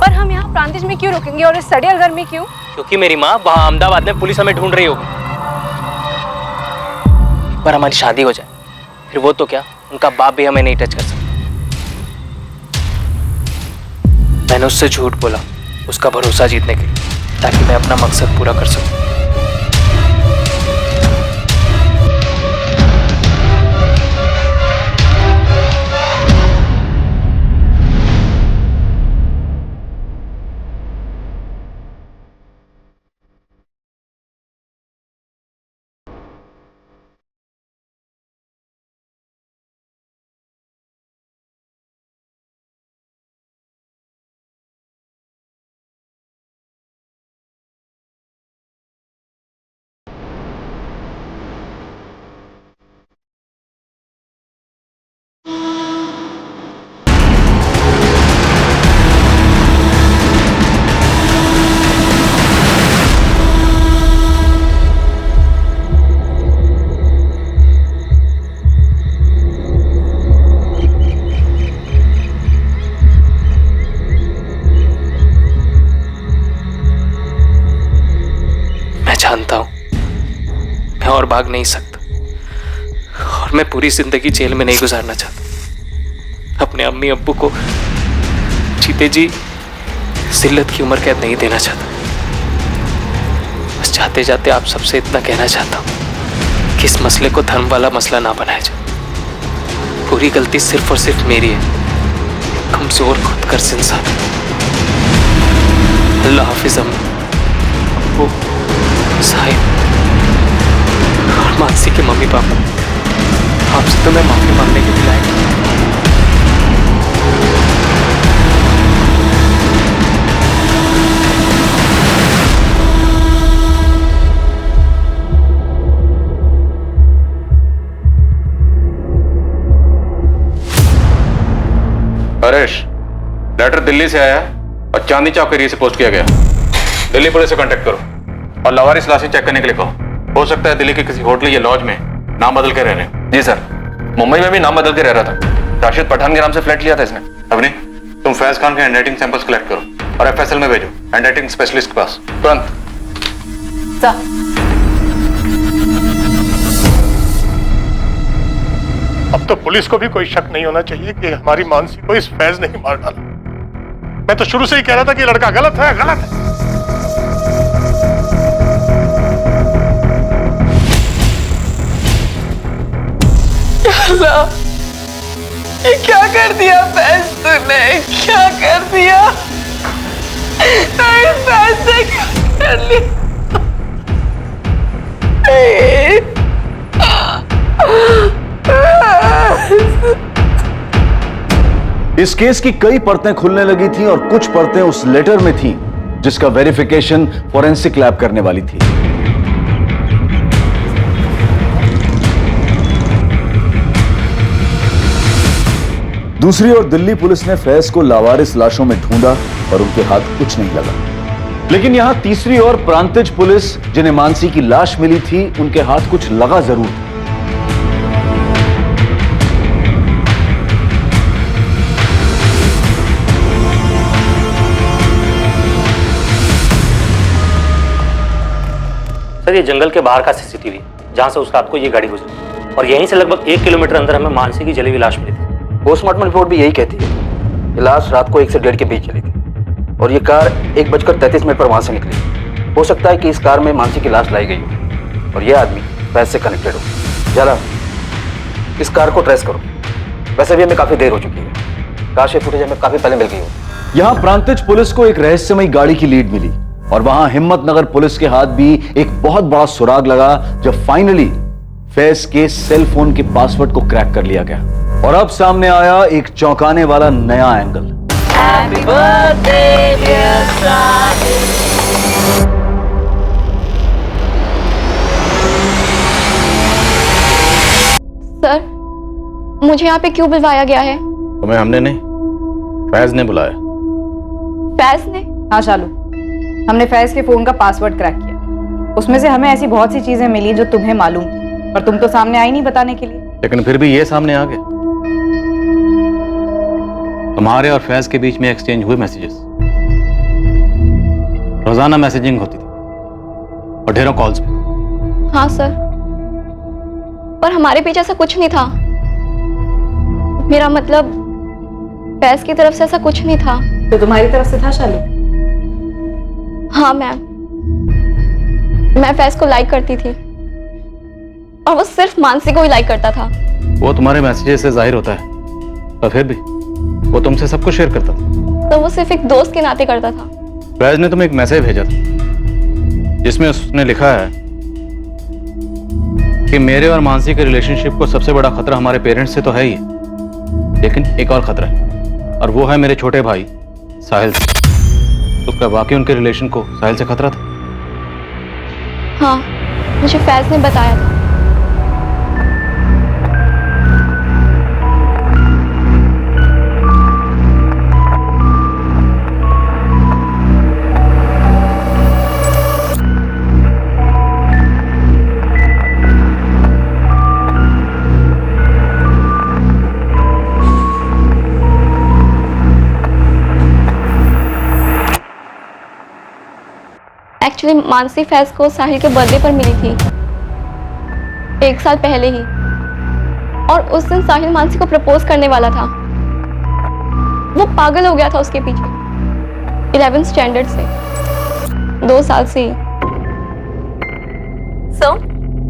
पर हम यहाँ प्रांतिज में क्यों रुकेंगे और इस सड़ियल घर में क्यों? क्योंकि मेरी माँ वहां अहमदाबाद में पुलिस हमें ढूंढ रही होगी। एक बार हमारी शादी हो जाए, फिर वो तो क्या, उनका बाप भी हमें नहीं टच कर सकता। मैंने उससे झूठ बोला उसका भरोसा जीतने के लिए, ताकि मैं अपना मकसद पूरा कर सकूं। जानता हूं मैं और भाग नहीं सकता, और मैं पूरी जिंदगी जेल में नहीं गुजारना चाहता। अपने अम्मी अब्बू को जीते जी जिल्लत की उम्र कैद नहीं देना चाहता। बस जाते जाते आप सबसे इतना कहना चाहता हूं कि इस मसले को धर्म वाला मसला ना बनाया जाए। पूरी गलती सिर्फ और सिर्फ मेरी है, कमजोर खुदगर्ज इंसान। अल्लाह हाफिज अम्मी, अब्बू, साहिब और मानसी के मम्मी पापा, आपसे तो मैं माफी मांगने के लिए लायक। हरेश, लेटर दिल्ली से आया और चांदनी चौक एरिया से पोस्ट किया गया। दिल्ली पुलिस से कांटेक्ट करो और लवारिस लाशें चेक करने के लिए कहो। हो सकता है दिल्ली के किसी होटल या लॉज में नाम बदल के रह रहे हैं। जी सर, मुंबई में भी नाम बदल के रह रहा था। राशिद पठान के नाम से फ्लैट लिया था इसने। अवनी, तुम फैज खान के हैंडराइटिंग सैंपल्स कलेक्ट करो और एफएसएल में भेजो, हैंडराइटिंग स्पेशलिस्ट के पास तुरंत। अब तो पुलिस को भी कोई शक नहीं होना चाहिए कि हमारी मानसी को इस फैज ने ही मार डाला। मैं तो शुरू से ही कह रहा था कि लड़का गलत है, गलत है। ये क्या कर दिया फैज तूने? क्या कर दिया? नहीं, फैज ने क्या कर लिया? इस केस की कई परतें खुलने लगी थी और कुछ परतें उस लेटर में थी जिसका वेरिफिकेशन फॉरेंसिक लैब करने वाली थी। दूसरी ओर दिल्ली पुलिस ने फैज को लावारिस लाशों में ढूंढा और उनके हाथ कुछ नहीं लगा। लेकिन यहां तीसरी ओर प्रांतिज पुलिस, जिन्हें मानसी की लाश मिली थी, उनके हाथ कुछ लगा जरूर था। सर, ये जंगल के बाहर का सीसीटीवी जहां से उस रात को ये गाड़ी गुजरी, और यहीं से लगभग 1 किलोमीटर अंदर हमें मानसी की जली हुई लाश मिली थी। पोस्टमार्टम रिपोर्ट भी यही कहती है कि लाश रात को 1 से 1:30 के बीच चली थी और ये कार 1:33 पर वहां से निकली। हो सकता है कि इस कार में मानसी की लाश लाई गई हो और ये आदमी फैज से कनेक्टेड हो। जरा इस कार को ट्रेस करो। वैसे भी हमें काफी देर हो चुकी है, कार से फुटेज हमें काफी पहले मिल गई हो। यहां प्रांतिज पुलिस को एक रहस्यमयी गाड़ी की लीड मिली और वहां हिम्मतनगर पुलिस के हाथ भी एक बहुत बड़ा सुराग लगा जब फाइनली फैज के सेल फोन के पासवर्ड को क्रैक कर लिया गया। और अब सामने आया एक चौंकाने वाला नया angle. Happy birthday, dear Sahib. Sir, मुझे यहाँ पे क्यों बुलवाया गया है? तुम्हें हमने नहीं, फैज ने बुलाया। फैज ने? हाँ शालू, हमने फैज के फोन का पासवर्ड क्रैक किया उसमें से हमें ऐसी बहुत सी चीजें मिली जो तुम्हें मालूम थी, पर तुम तो सामने आई नहीं बताने के लिए। लेकिन फिर भी ये सामने आ गया, तुम्हारे और फैज के बीच में एक्सचेंज हुए मैसेजेस, रोजाना मैसेजिंग होती थी और ढेरों कॉल्स भी। हाँ सर, पर हमारे पीछे ऐसा कुछ नहीं था। मेरा मतलब फैज की तरफ से ऐसा कुछ नहीं था। तो तुम्हारी तरफ से था शालू? हाँ मैम, मैं फैज को लाइक करती थी और वो सिर्फ मानसी को ही लाइक करता था। वो तुम्हारे मैसेजेस से जाहिर होता है, पर फिर भी वो तुमसे सब कुछ शेयर करता था। तो वो सिर्फ एक दोस्त के नाते करता था। फैज ने तुम्हें एक मैसेज भेजा था जिसमें उसने लिखा है कि मेरे और मानसी के रिलेशनशिप को सबसे बड़ा खतरा हमारे पेरेंट्स से तो है ही, लेकिन एक और खतरा है, और वो है मेरे छोटे भाई साहिल से। तो क्या वाकई उनके रिलेशन को साहिल से खतरा था? हाँ, मुझे फैज ने बताया था। एक्चुअली मानसी फैज को साहिल के बर्थडे पर मिली थी 1 साल पहले ही, और उस दिन साहिल मानसी को प्रपोज करने वाला था। वो पागल हो गया था उसके पीछे 11th स्टैंडर्ड से, 2 साल से ही। सो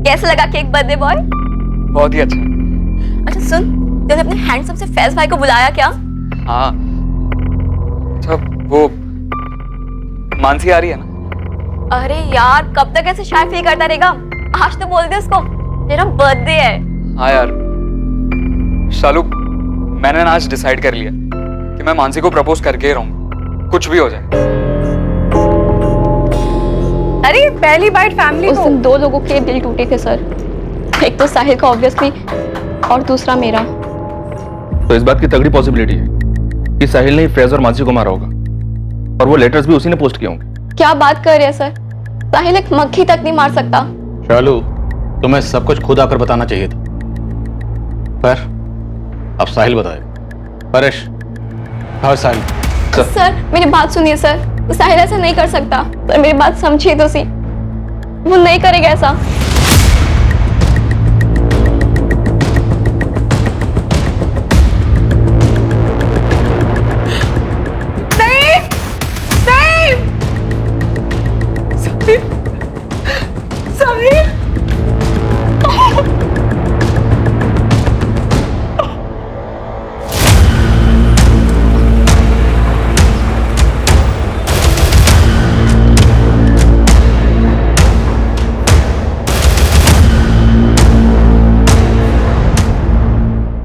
कैसा लगा केक बर्थडे बॉय? बहुत ही अच्छा। अच्छा सुन, तूने अपने हैंडसम से फैज भाई को बुलाया क्या? हाँ, अच्छा वो मानसी आ रही है ना? अरे यार, कब तक ऐसे शाय फील करता रहेगा? आज तो बोल दे उसको तेरा बर्थडे है। हाँ यार शालू, मैंने ना आज डिसाइड कर लिया कि मैं मानसी को प्रपोज करके रहूंगा, कुछ भी हो जाए। अरे पहली बाइट फैमिली उस दिन 2 लोगों के दिल टूटे थे सर, एक तो साहिल का ऑब्वियसली और दूसरा मेरा। तो इस बात की तगड़ी पॉसिबिलिटी है कि साहिल ने फैज और मानसी को मारा होगा, और वो लेटर्स भी उसी ने पोस्ट किए होंगे। क्या बात कर रहे हैं सर? साहिल एक मक्खी तक नहीं मार सकता। शालू, तुम्हें सब कुछ खुद आकर बताना चाहिए था, पर अब साहिल बताएगा। परेश, हाँ साहिल। सर मेरी बात सुनिए सर, साहिल ऐसा नहीं कर सकता। सर मेरी बात समझिए तो सी, वो नहीं करेगा ऐसा।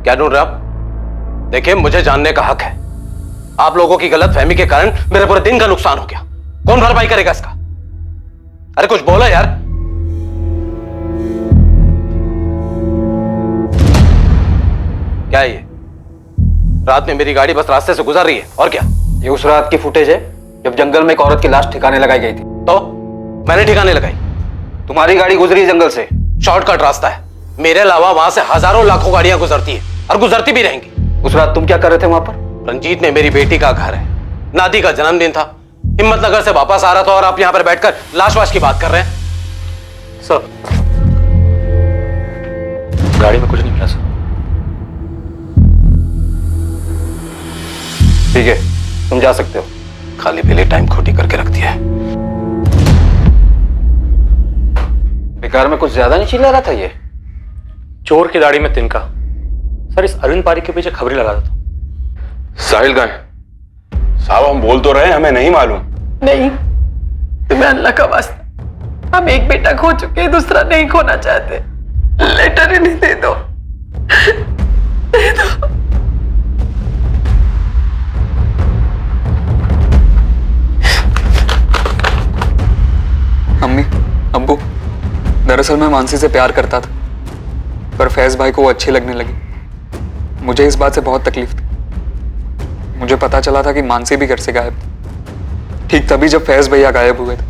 क्या ढूंढ रहे आप? देखिए, मुझे जानने का हक है। आप लोगों की गलत फहमी के कारण मेरे पूरे दिन का नुकसान हो गया। कौन भरपाई करेगा इसका? अरे कुछ बोलो यार। क्या है ये? रात में मेरी गाड़ी बस रास्ते से गुजर रही है, और क्या? ये उस रात की फुटेज है जब जंगल में एक औरत की लाश ठिकाने लगाई गई थी। तो मैंने ठिकाने लगाई, तुम्हारी गाड़ी गुजरी जंगल से, शॉर्टकट रास्ता है। मेरे अलावा वहां से हजारों लाखों गाड़ियां गुजरती है और गुजरती भी रहेंगी। उस रात तुम क्या कर रहे थे वहां पर? रंजीत में मेरी बेटी का घर है, नादी का जन्मदिन था, हिम्मतनगर से वापस आ रहा था और आप यहां पर बैठकर लाश वाश की बात कर रहे हैं। सर, गाड़ी में कुछ नहीं मिला सर। ठीक है, तुम जा सकते हो। खाली पीले टाइम खोटी करके रख दिया है। बेकार में कुछ ज्यादा नहीं चिल्ला रहा था ये? चोर की दाढ़ी में तिनका। सर, इस अरविंद पारी के पीछे खबरें लगा देता। साहिल कहाँ है? साहब हम बोल तो रहे हैं, हमें नहीं मालूम। नहीं, तुम्हें अल्लाह का वास्ता, हम एक बेटा खो चुके हैं, दूसरा नहीं खोना चाहते। लेटर इन्हें दे दो, दे दो। अम्मी, अब्बू, दरअसल मैं मानसी से प्यार करता था, पर फैज भाई को वो अच्छी लगने लगी। मुझे इस बात से बहुत तकलीफ थी। मुझे पता चला था कि मानसी भी घर से गायब थी। ठीक तभी जब फैज भैया गायब हुए थे,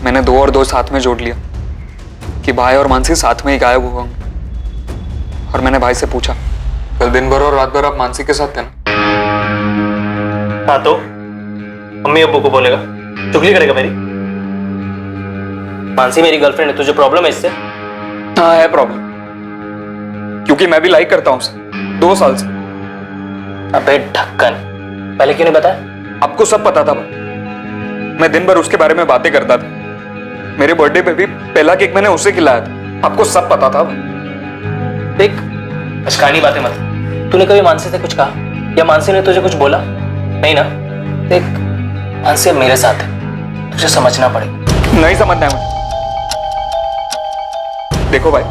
मैंने 2 और 2 साथ में जोड़ लिया कि भाई और मानसी साथ में ही गायब हुए होंगे। और मैंने भाई से पूछा, कल दिन भर और रात भर आप मानसी के साथ थे ना? हाँ तो मम्मी अब्बू को बोलेगा, चुगली करेगा मेरी? मानसी मेरी गर्लफ्रेंड है, तुझे प्रॉब्लम है इससे? हाँ है प्रॉब्लम, क्योंकि मैं भी लाइक करता हूँ उसे 2 साल से। अबे ढक्कन, पहले क्यों नहीं बताया? आपको सब पता था। मैं दिन भर उसके बारे में बातें करता था। मेरे बर्थडे पे भी पहला केक मैंने उसे खिलाया था। आपको सब पता था। देख, अशकानी बातें मत। तूने कभी मानसी से कुछ कहा या मानसी ने तुझे कुछ बोला? नहीं ना? देख, मानसी अब मेरे साथ है, तुझे समझना पड़ेगा। नहीं समझना है मुझे। देखो भाई,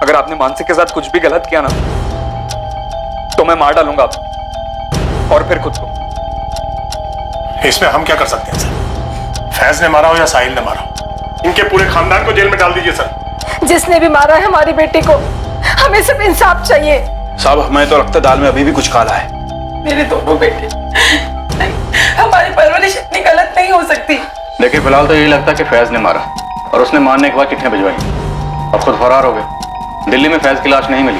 अगर आपने मानसी के साथ कुछ भी गलत किया ना, तो मैं मार डालूंगा आपको और फिर खुद को। इसमें हम क्या कर सकते हैं सर? फैज ने मारा हो या साहिल ने मारा हो, इनके पूरे खानदान को जेल में डाल दीजिए सर। जिसने भी मारा है हमारी बेटी को, हमें सिर्फ इंसाफ चाहिए। साहब, हमें तो लगता दाल में अभी भी कुछ काला है। मेरे दोनों बेटे, हमारी परवरिश इतनी गलत नहीं हो सकती। देखिए, फिलहाल तो यही लगता है कि फैज ने मारा और उसने मारने के बाद चिट्ठियां भिजवाई। अब खुद फरार हो गए। दिल्ली में फैज की लाश नहीं मिली,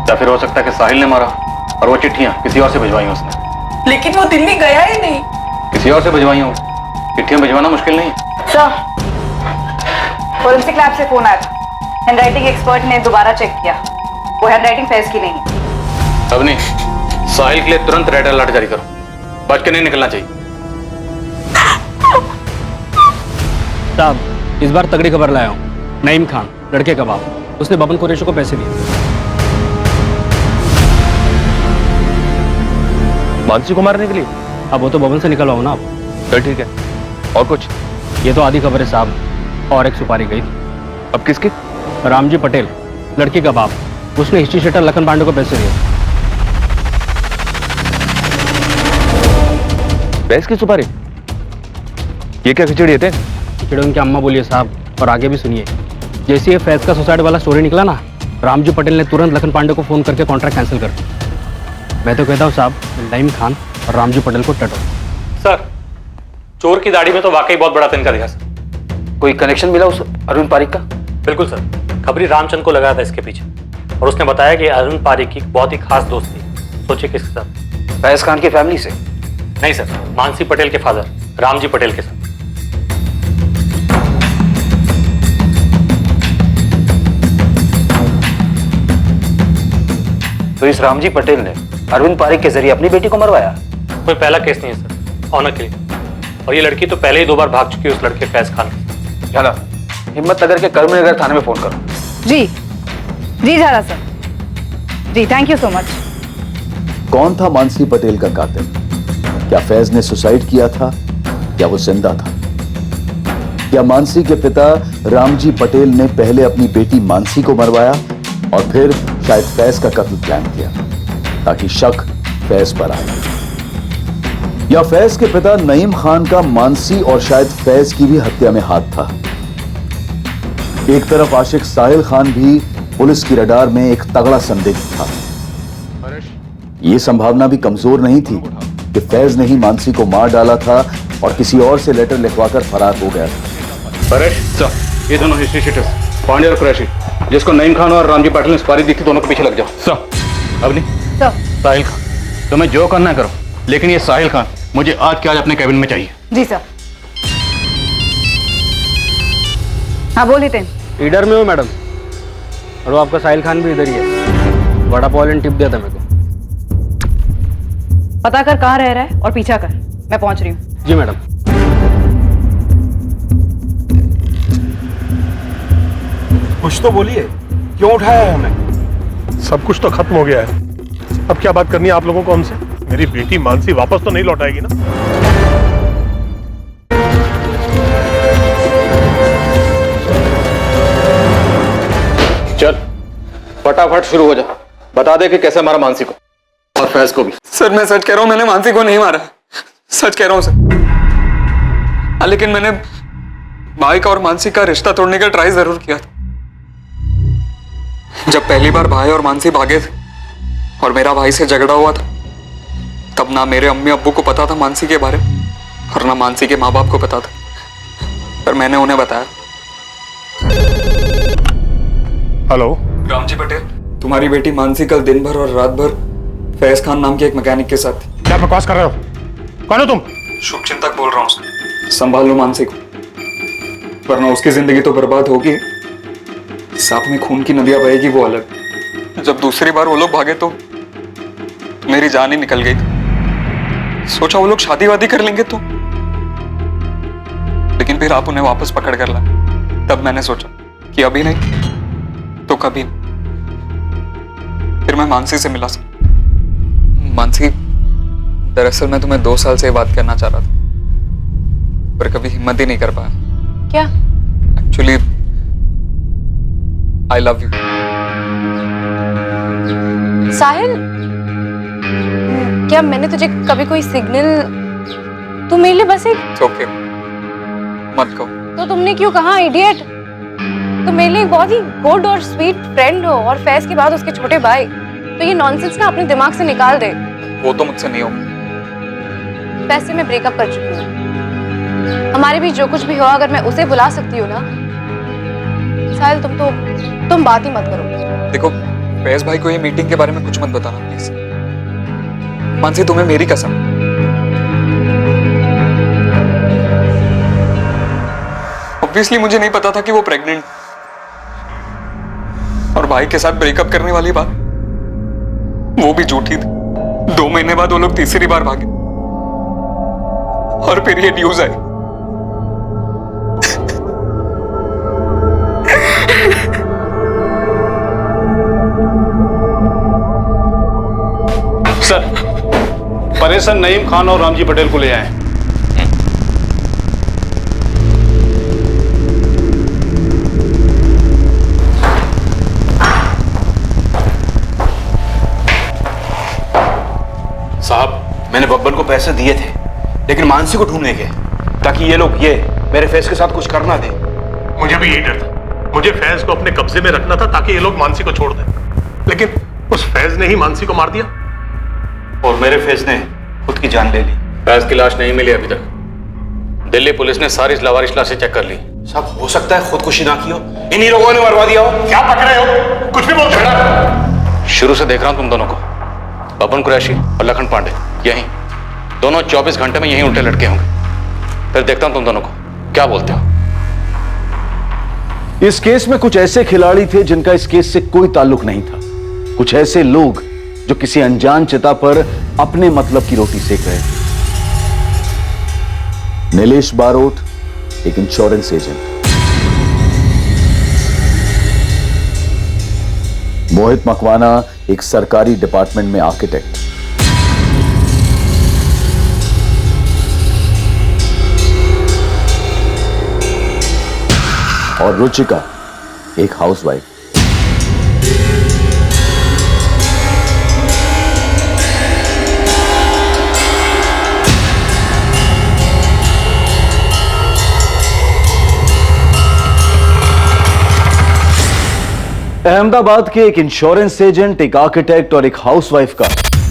या फिर हो सकता है कि साहिल ने मारा और वो चिट्ठियां किसी और से भिजवाई उसने। लेकिन वो दिल्ली गया ही नहीं। किसी और से भिजवाई हो, चिट्ठियां भिजवाना मुश्किल नहीं है। सर, फोरेंसिक लैब से फोन आया था। हैंडराइटिंग एक्सपर्ट ने दोबारा चेक किया, वो हैंडराइटिंग फैज की नहीं है। अब नहीं, साहिल के लिए तुरंत रेड अलर्ट जारी करो। बच के नहीं निकलना चाहिए। साहब, इस बार तगड़ी खबर लाया हूँ। नईम खान, लड़के का बाप, उसने बबन कुरैशी को पैसे दिए। मानसी को मारने के लिए? अब वो तो बबन से निकलवाओ ना आप। चल ठीक है, और कुछ? ये तो आधी खबर है साहब। और एक सुपारी गई थी। अब किसकी? रामजी पटेल, लड़की का बाप, उसने हिस्ट्री शीटर लखन पांडे को पैसे दिए। फैज की सुपारी? ये क्या खिचड़ी थे? खिचड़ी उनकी अम्मा बोलिए साहब, और आगे भी सुनिए। जैसे ये फैज का सुसाइड वाला स्टोरी निकला ना, रामजी पटेल ने तुरंत लखन पांडे को फोन करके कॉन्ट्रैक्ट कैंसिल कर दिया। मैं तो कहता हूँ साहब, नईम खान और रामजी पटेल को टटो। सर, चोर की दाढ़ी में तो वाकई बहुत बड़ा तिनका दिखा सर। कोई कनेक्शन मिला उस अरुण पारिक का? बिल्कुल सर, खबरी रामचंद को लगाया था इसके पीछे, और उसने बताया कि अरुण पारिक की बहुत ही खास दोस्त थी। सोचिए किसके साथ? फैज खान की फैमिली से? नहीं सर, मानसी पटेल के फादर रामजी पटेल के साथ। तो इस रामजी पटेल ने अरविंद पारिक के जरिए अपनी बेटी को मरवाया? कोई पहला केस नहीं है सर, ऑनर के लिए। और ये लड़की तो पहले ही 2 बार भाग चुकी है उस लड़के फैज खान के। झाला, हिम्मतनगर के कर्मनगर थाने में फोन करो। जी जी झाला सर, जी थैंक यू सो मच। कौन था मानसी पटेल का कातिल? क्या फैज ने सुसाइड किया था या वो जिंदा था? क्या मानसी के पिता रामजी पटेल ने पहले अपनी बेटी मानसी को मरवाया और फिर शायद फैज का कत्ल प्लान किया ताकि शक फैज पर आए? या फैज के पिता नईम खान का मानसी और शायद फैज की भी हत्या में हाथ था? एक तरफ आशिक साहिल खान भी पुलिस की रडार में एक तगड़ा संदिग्ध था। यह संभावना भी कमजोर नहीं थी कि फैज ने ही मानसी को मार डाला था और किसी और से लेटर लिखवाकर फरार हो गया था। परेश सर, ये दोनों हिस्ट्री शीटर्स पांडे और कुरैशी, जिसको नईम खान और रामजी पटेल ने सुपारी दी थी, दोनों के पीछे लग जाओ। सर, अब नहीं साहिल खान, तुम्हें जो करना करो, लेकिन ये साहिल खान मुझे आज के आज अपने कैबिन में चाहिए। जी सर। हाँ बोलिए थे। ईडर में हो मैडम, और वो आपका साहिल खान भी इधर ही है। बड़ा पॉइंट टिप दिया था मेरे को। पता कर कहाँ रह रहा है और पीछा कर, मैं पहुंच रही हूँ। जी मैडम। कुछ तो बोलिए, क्यों उठाया है हमें? सब कुछ तो खत्म हो गया है, अब क्या बात करनी है आप लोगों को हमसे? मेरी बेटी मानसी वापस तो नहीं लौटाएगी ना? चल फटाफट शुरू हो जा, बता दे कि कैसे मारा मानसी को और फैज को भी। सर मैं सच कह रहा हूं, मैंने मानसी को नहीं मारा, सच कह रहा हूं सर। लेकिन मैंने भाई का और मानसी का रिश्ता तोड़ने का ट्राई जरूर किया था। जब पहली बार भाई और मानसी भागे थे और मेरा भाई से झगड़ा हुआ था, तब ना मेरे अम्मी अब्बू को पता था मानसी के बारे में और ना मानसी के माँ बाप को पता था। पर मैंने उन्हें बताया। हेलो रामजी पटेल, तुम्हारी बेटी मानसी कल दिन भर और रात भर फैज खान नाम के एक मैकेनिक के साथ थी। क्या बकवास कर रहे हो? कौन हो तुम? शुभचिंतक बोल रहा हूँ। संभाल लो मानसी को, वरना उसकी जिंदगी तो बर्बाद होगी, साथ में खून की नदियां बहेगी वो अलग। जब दूसरी बार वो लोग भागे तो मेरी जान ही निकल गई। सोचा वो लोग शादी वादी कर लेंगे तो, लेकिन फिर आप उन्हें वापस पकड़ कर लाए। तब मैंने सोचा कि अभी नहीं तो कभी नहीं। फिर मैं मानसी से मिला सर। मानसी, दरअसल मैं तुम्हें 2 साल से ये बात करना चाह रहा था, पर कभी हिम्मत ही नहीं कर पाया। क्या? Actually I love you. Sahil, क्या मैंने तुझे कभी कोई सिग्नल? तू मेरे लिए बस एक ओके, मत कहो। तो तुमने क्यों कहा इडियट? तुम मेरे लिए एक बहुत ही गुड और स्वीट फ्रेंड हो, और फैज के बाद उसके छोटे भाई। तो ये नॉनसेंस ना अपने दिमाग से निकाल दे। वो तो मुझसे नहीं हो। फैज से मैं ब्रेकअप कर चुकी हूँ। हमारे बीच जो कुछ भी हो, अगर मैं उसे बुला सकती हूँ ना। साहिल, तुम बात ही मत करो। देखो, फैज भाई को ये मीटिंग के बारे में कुछ मत बताना प्लीज। मानसी, तुम्हें मेरी कसम। ऑब्वियसली मुझे नहीं पता था कि वो प्रेग्नेंट, और भाई के साथ ब्रेकअप करने वाली बात वो भी झूठी थी। 2 महीने बाद वो लोग तीसरी बार भागे, और फिर ये न्यूज आई। सर, परेशान नईम खान और रामजी पटेल को ले आए। साहब, मैंने बब्बन को पैसे दिए थे, लेकिन मानसी को ढूंढने के, ताकि ये लोग मेरे फैज के साथ कुछ करना दे। मुझे भी यही डर था। मुझे फैज को अपने कब्जे में रखना था ताकि ये लोग मानसी को छोड़ दें, लेकिन उस फैज ने ही मानसी को मार दिया, और मेरे फैज ने खुद की जान ले ली। फैज की लाश नहीं मिली अभी तक। दिल्ली पुलिस ने सारी लावारिश लाशें चेक कर ली। साहब, हो सकता है खुदकुशी ना की हो, इन्हीं लोगों ने मरवा दिया हो। क्या पकड़े हो? कुछ भी बोल रहे। शुरू से देख रहा हूं तुम दोनों को, बबन कुरैशी और लखन पांडे, यहीं दोनों 24 घंटे में यहीं उल्टे लटके होंगे। फिर देखता हूं तुम दोनों को क्या बोलते हो। इस केस में कुछ ऐसे खिलाड़ी थे जिनका इस केस से कोई ताल्लुक नहीं था। कुछ ऐसे लोग जो किसी अनजान चिता पर अपने मतलब की रोटी सेक रहे थे। नीलेश बारोट, एक इंश्योरेंस एजेंट। मोहित मकवाना, एक सरकारी डिपार्टमेंट में आर्किटेक्ट। और रुचिका, एक हाउसवाइफ। अहमदाबाद के एक इंश्योरेंस एजेंट, एक आर्किटेक्ट और एक हाउसवाइफ का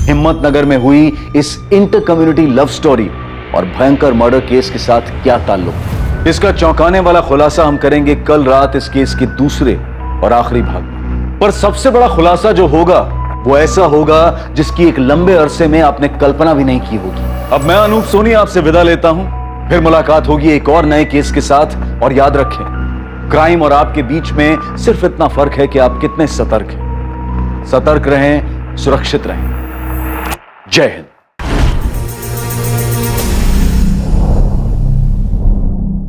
हिम्मतनगर में हुई इस इंटर कम्युनिटी लव स्टोरी और भयंकर मर्डर केस के साथ क्या ताल्लुक, इसका चौंकाने वाला खुलासा हम करेंगे कल रात इस केस के दूसरे और आखिरी भाग में। पर सबसे बड़ा खुलासा जो होगा वो ऐसा होगा जिसकी एक लंबे अरसे में आपने कल्पना भी नहीं की होगी। अब मैं अनूप सोनी आपसे विदा लेता हूं, फिर मुलाकात होगी एक और नए केस के साथ। और याद रखें, क्राइम और आपके बीच में सिर्फ इतना फर्क है कि आप कितने सतर्क हैं। सतर्क रहें, सुरक्षित रहें। जय हिंद।